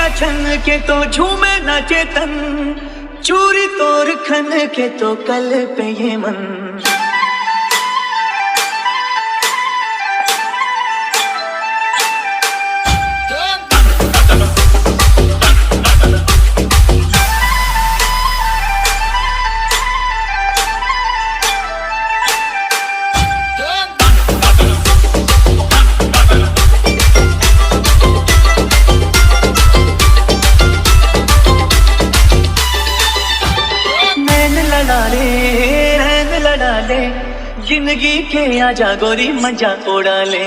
घंटियां छन के तो झूमे ना चेतन, चूरी तोर खन के तो कल पे ये मन। रैन लड़ा ले जिंदगी के आजा गोरी मजा उड़ा ले।